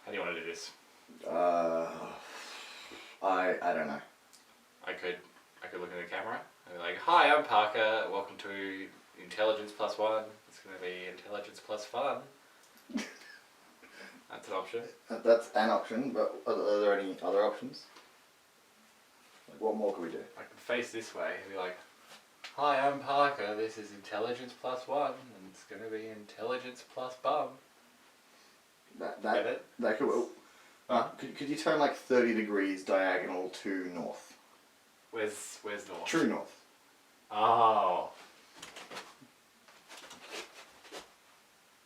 How do you want to do this? I don't know. I could look in the camera and be like, "Hi, I'm Parker. Welcome to Intelligence Plus One. It's going to be Intelligence Plus Fun." That's an option. That's an option, but are there any other options? Like, what more could we do? I could face this way and be like, "Hi, I'm Parker. This is Intelligence Plus One, and it's going to be Intelligence Plus Bum." Get it? That could. Could you turn like 30 degrees diagonal to north? Where's north? True north. Oh.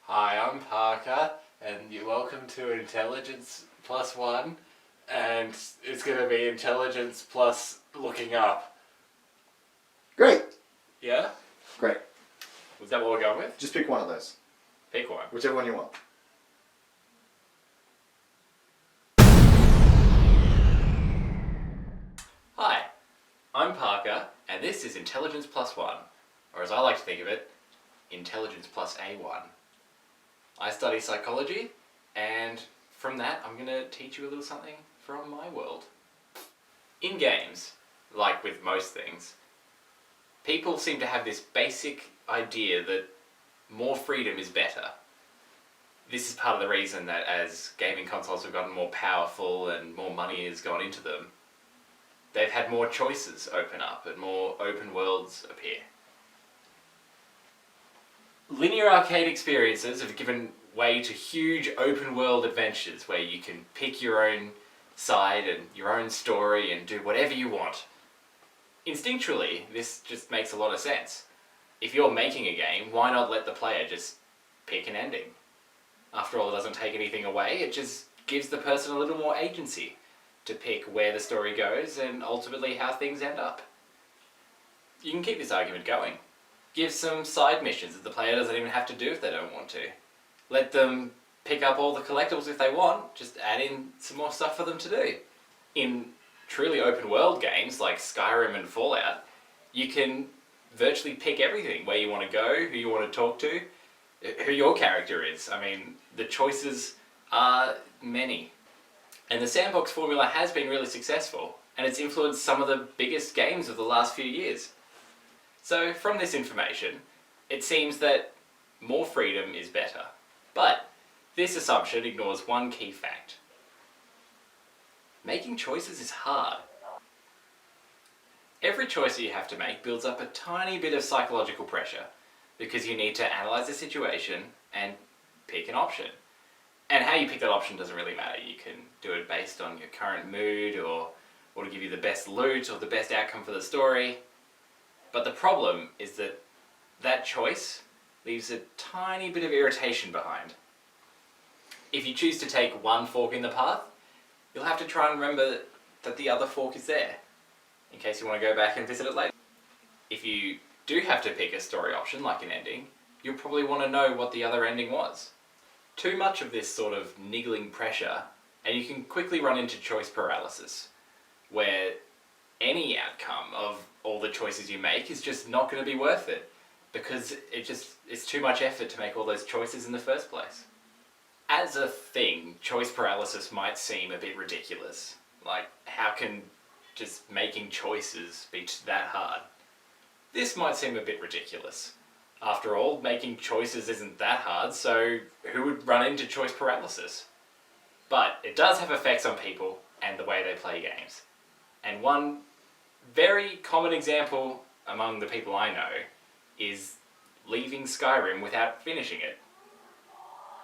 Hi, I'm Parker, and you're welcome to Intelligence Plus One, and it's going to be Intelligence Plus looking up. Great. Yeah? Great. Was that what we're going with? Just pick one of those. Pick one. Whichever one you want. Hi, I'm Parker, and this is Intelligence Plus One, or as I like to think of it, Intelligence Plus A1. I study psychology, and from that I'm going to teach you a little something from my world. In games, like with most things, people seem to have this basic idea that more freedom is better. This is part of the reason that as gaming consoles have gotten more powerful and more money has gone into them, they've had more choices open up and more open worlds appear. Linear arcade experiences have given way to huge open world adventures where you can pick your own side and your own story and do whatever you want. Instinctually, this just makes a lot of sense. If you're making a game, why not let the player just pick an ending? After all, it doesn't take anything away, it just gives the person a little more agency to pick where the story goes and ultimately how things end up. You can keep this argument going. Give some side missions that the player doesn't even have to do if they don't want to. Let them pick up all the collectibles if they want, just add in some more stuff for them to do. In truly open world games like Skyrim and Fallout, you can virtually pick everything, where you want to go, who you want to talk to, who your character is. I mean, the choices are many. And the sandbox formula has been really successful, and it's influenced some of the biggest games of the last few years. So from this information, it seems that more freedom is better. But this assumption ignores one key fact. Making choices is hard. Every choice that you have to make builds up a tiny bit of psychological pressure, because you need to analyze the situation and pick an option. And how you pick that option doesn't really matter. You can do it based on your current mood or to give you the best loot or the best outcome for the story. But the problem is that that choice leaves a tiny bit of irritation behind. If you choose to take one fork in the path, you'll have to try and remember that the other fork is there, in case you want to go back and visit it later. If you do have to pick a story option, like an ending, you'll probably want to know what the other ending was. Too much of this sort of niggling pressure, and you can quickly run into choice paralysis, where any outcome of all the choices you make is just not going to be worth it, because it's too much effort to make all those choices in the first place. As a thing, choice paralysis might seem a bit ridiculous. Like, how can just making choices be that hard? This might seem a bit ridiculous. After all, making choices isn't that hard, so who would run into choice paralysis? But it does have effects on people and the way they play games. And one very common example among the people I know is leaving Skyrim without finishing it.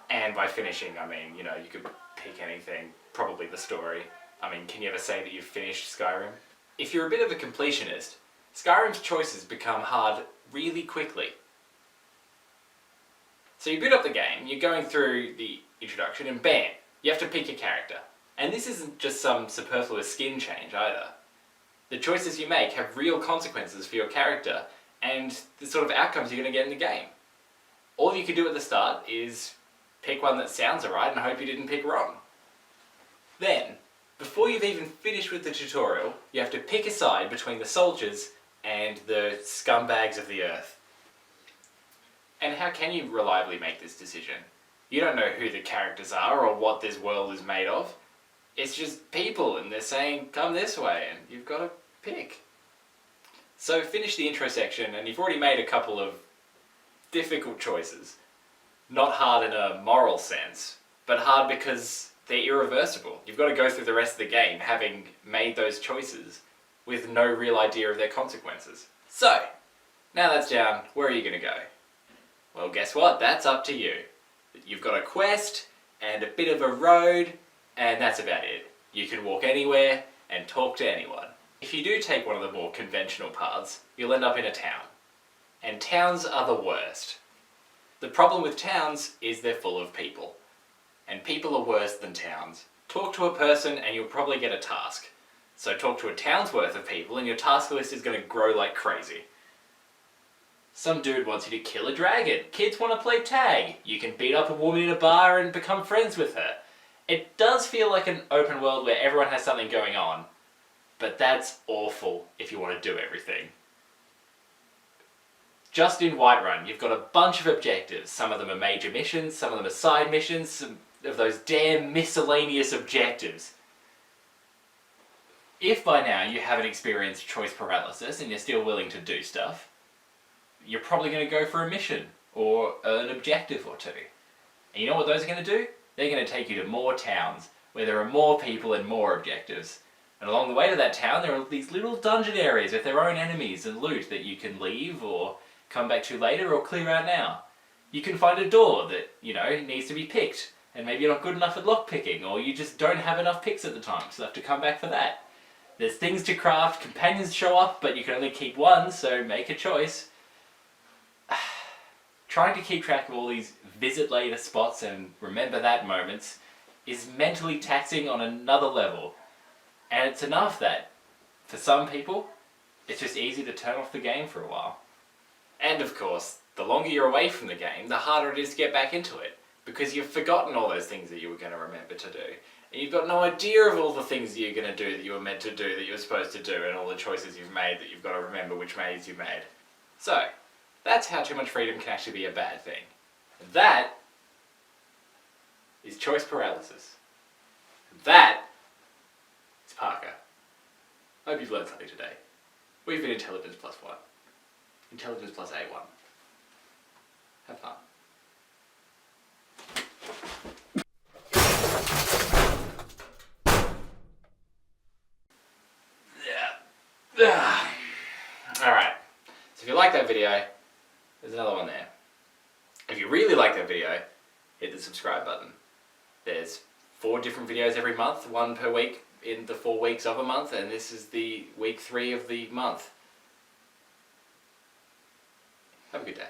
And by finishing, I mean, you could pick anything, probably the story. I mean, can you ever say that you've finished Skyrim? If you're a bit of a completionist, Skyrim's choices become hard really quickly. So you boot up the game, you're going through the introduction, and bam, you have to pick your character. And this isn't just some superfluous skin change either. The choices you make have real consequences for your character and the sort of outcomes you're going to get in the game. All you can do at the start is pick one that sounds alright and hope you didn't pick wrong. Then, before you've even finished with the tutorial, you have to pick a side between the soldiers and the scumbags of the earth. And how can you reliably make this decision? You don't know who the characters are or what this world is made of. It's just people and they're saying, come this way, and you've got to pick. So finish the intro section and you've already made a couple of difficult choices. Not hard in a moral sense, but hard because they're irreversible. You've got to go through the rest of the game having made those choices with no real idea of their consequences. So, now that's down, where are you going to go? Well, guess what? That's up to you. You've got a quest and a bit of a road, and that's about it. You can walk anywhere and talk to anyone. If you do take one of the more conventional paths, you'll end up in a town. And towns are the worst. The problem with towns is they're full of people. And people are worse than towns. Talk to a person and you'll probably get a task. So talk to a town's worth of people and your task list is going to grow like crazy. Some dude wants you to kill a dragon. Kids want to play tag. You can beat up a woman in a bar and become friends with her. It does feel like an open world where everyone has something going on. But that's awful if you want to do everything. Just in Whiterun, you've got a bunch of objectives. Some of them are major missions, some of them are side missions, some of those damn miscellaneous objectives. If by now you haven't experienced choice paralysis and you're still willing to do stuff, you're probably going to go for a mission or an objective or two. And you know what those are going to do? They're going to take you to more towns where there are more people and more objectives. And along the way to that town there are these little dungeon areas with their own enemies and loot that you can leave or come back to later or clear out now. You can find a door that, needs to be picked, and maybe you're not good enough at lockpicking, or you just don't have enough picks at the time, so you have to come back for that. There's things to craft, companions show up, but you can only keep one, so make a choice. Trying to keep track of all these visit later spots and remember that moments is mentally taxing on another level. And it's enough that, for some people, it's just easy to turn off the game for a while. And of course, the longer you're away from the game, the harder it is to get back into it. Because you've forgotten all those things that you were going to remember to do. And you've got no idea of all the things that you're going to do that you were meant to do, that you were supposed to do, and all the choices you've made that you've got to remember which maze you made. So, that's how too much freedom can actually be a bad thing. And that is choice paralysis. And that is Parker. I hope you've learned something today. We've been Intelligence Plus 1. Intelligence Plus A1. Have fun. Yeah. Alright. So if you like that video, there's another one there. If you really like that video, hit the subscribe button. There's 4 different videos every month, 1 per week in the 4 weeks of a month, and this is the week 3 of the month. Have a good day.